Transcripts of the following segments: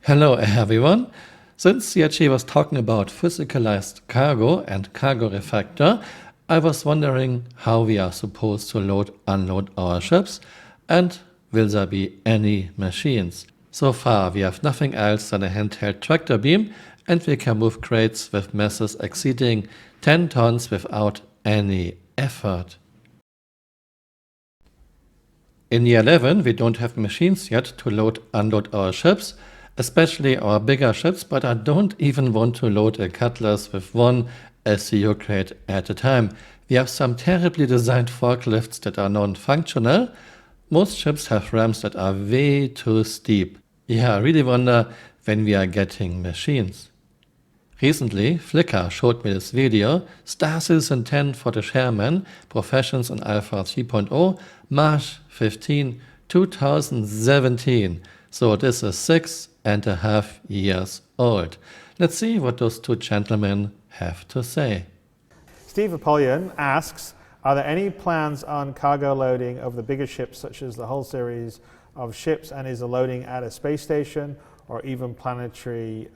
Hello everyone. Since CRG was talking about physicalized cargo and cargo refactor, I was wondering how we are supposed to load unload our ships and will there be any machines. So far we have nothing else than a handheld tractor beam and we can move crates with masses exceeding 10 tons without any effort. In year 11 we don't have machines yet to unload our ships, especially our bigger ships, but I don't even want to load a Cutlass with one SCU crate at a time. We have some terribly designed forklifts that are non-functional. Most ships have ramps that are way too steep. Yeah, I really wonder when we are getting machines. Recently, Flickr showed me this video, Star Citizen 10 for the Chairman, Professions in Alpha 3.0, March 15, 2017. So this is 6.5 years old. Let's see what those two gentlemen have to say. Steve Apollyon asks, are there any plans on cargo loading of the bigger ships such as the whole series of ships, and is the loading at a space station or even planetary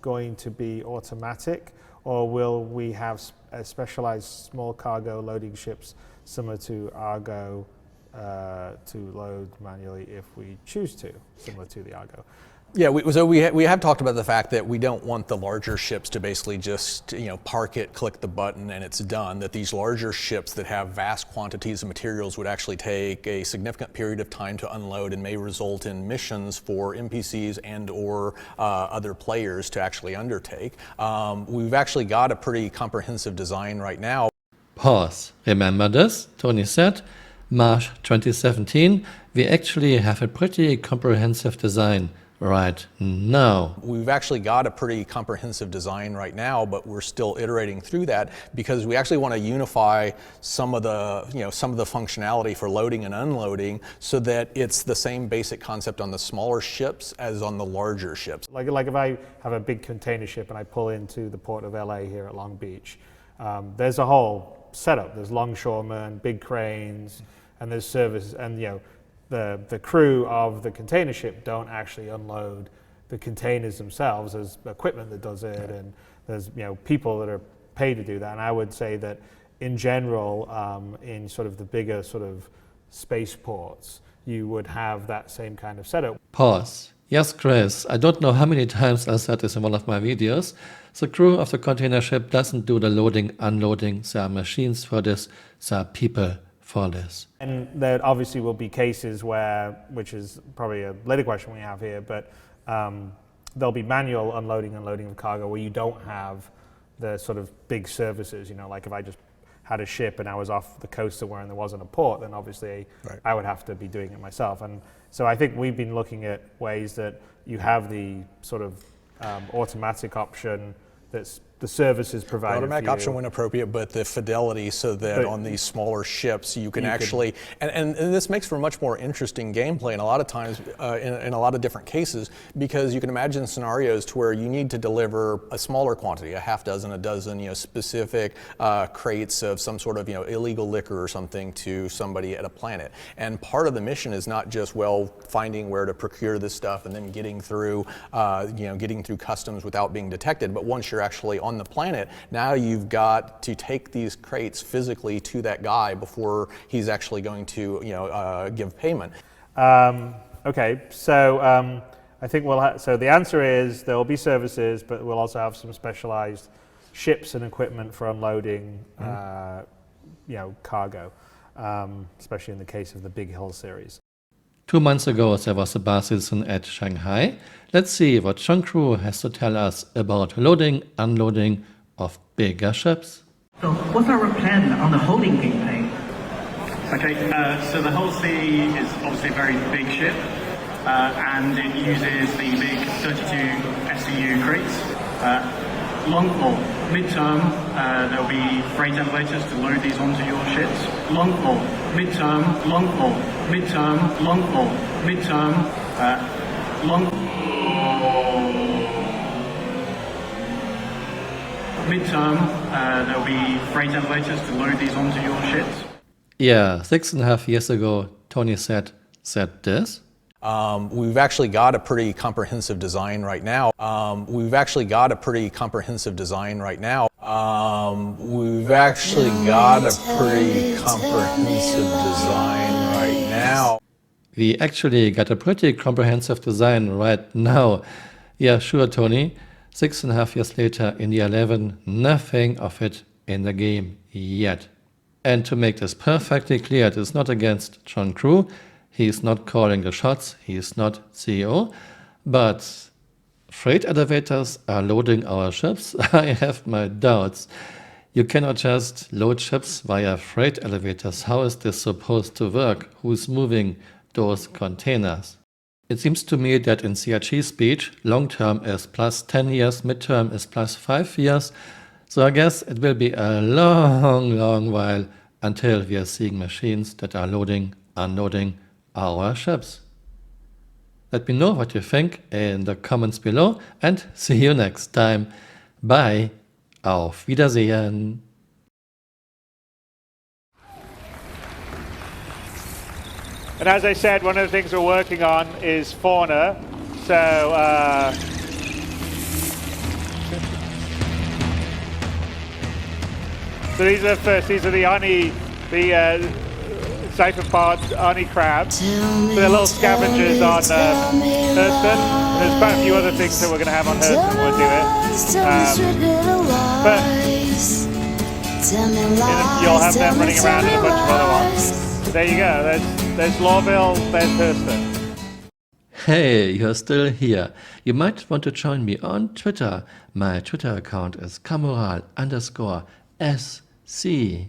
going to be automatic, or will we have specialized small cargo loading ships similar to Argo to load manually if we choose to, similar to the Argo? Yeah, we have talked about the fact that we don't want the larger ships to basically just park it, click the button, and it's done. That these larger ships that have vast quantities of materials would actually take a significant period of time to unload and may result in missions for NPCs and/or other players to actually undertake. We've actually got a pretty comprehensive design right now. Pause. Remember this? Tony said, March 2017, we actually have a pretty comprehensive design right now. We've actually got a pretty comprehensive design right now, but we're still iterating through that because we actually want to unify some of the functionality for loading and unloading so that it's the same basic concept on the smaller ships as on the larger ships. Like if I have a big container ship and I pull into the port of LA here at Long Beach, there's a whole setup. There's longshoremen, big cranes, and there's service, and the crew of the container ship don't actually unload the containers themselves. There's equipment that does it, and there's people that are paid to do that. And I would say that in general, in sort of the bigger sort of spaceports, you would have that same kind of setup. Pause. Yes, Chris, I don't know how many times I said this in one of my videos. The crew of the container ship doesn't do the loading, unloading. There are machines for this, there are people for this. And there obviously will be cases where, which is probably a later question we have here, but there'll be manual unloading and loading of cargo where you don't have the sort of big services, like if I just had a ship and I was off the coast somewhere and there wasn't a port, then obviously I would have to be doing it myself. And so I think we've been looking at ways that you have the sort of automatic option that's the services provided. The automatic option when appropriate, but the fidelity so that on these smaller ships you can actually, and this makes for much more interesting gameplay in a lot of times, in a lot of different cases, because you can imagine scenarios to where you need to deliver a smaller quantity, a half dozen, a dozen, specific crates of some sort of, illegal liquor or something to somebody at a planet. And part of the mission is not just, finding where to procure this stuff and then getting through, getting through customs without being detected, but once you're actually on the planet, now you've got to take these crates physically to that guy before he's actually going to give payment. Okay, so I think so the answer is there will be services, but we'll also have some specialized ships and equipment for unloading cargo, especially in the case of the Big Hill series. 2 months ago there was a bar citizen at Shanghai. Let's see what John Crew has to tell us about loading, unloading of bigger ships. So what's our plan on the holding gameplay? Okay, so the Hull C is obviously a very big ship, and it uses the big 32 SCU crates. Long haul, midterm, there'll be freight elevators to load these onto your ships. Long haul, midterm, long haul, midterm, long haul, midterm, long midterm, there'll be freight elevators to load these onto your ships. Yeah, 6.5 years ago, Tony said this. We've actually got a pretty comprehensive design right now. We've actually got a pretty comprehensive design right now. We've actually got a pretty comprehensive design right now. We actually got a pretty comprehensive design right now. Yeah, sure, Tony. 6.5 years later, India 11, nothing of it in the game yet. And to make this perfectly clear, it is not against John Crew. He is not calling the shots. He is not CEO. But freight elevators are loading our ships. I have my doubts. You cannot just load ships via freight elevators. How is this supposed to work? Who's moving those containers? It seems to me that in CRG speech, long term is plus 10 years, midterm is plus 5 years. So I guess it will be a long while until we are seeing machines that are loading, unloading our ships. Let me know what you think in the comments below and see you next time. Bye. Auf Wiedersehen. And as I said, one of the things we're working on is fauna. So these are first. These are the Oni, the cypherpod Oni crabs. So they're little scavengers on Hurston. There's quite a few other things that we're going to have on Hurston when we do it. But you'll have them running around and a bunch of other ones. There you go. There's Lawville, there's Hurston. Hey, you're still here. You might want to join me on Twitter. My Twitter account is Camural_SC.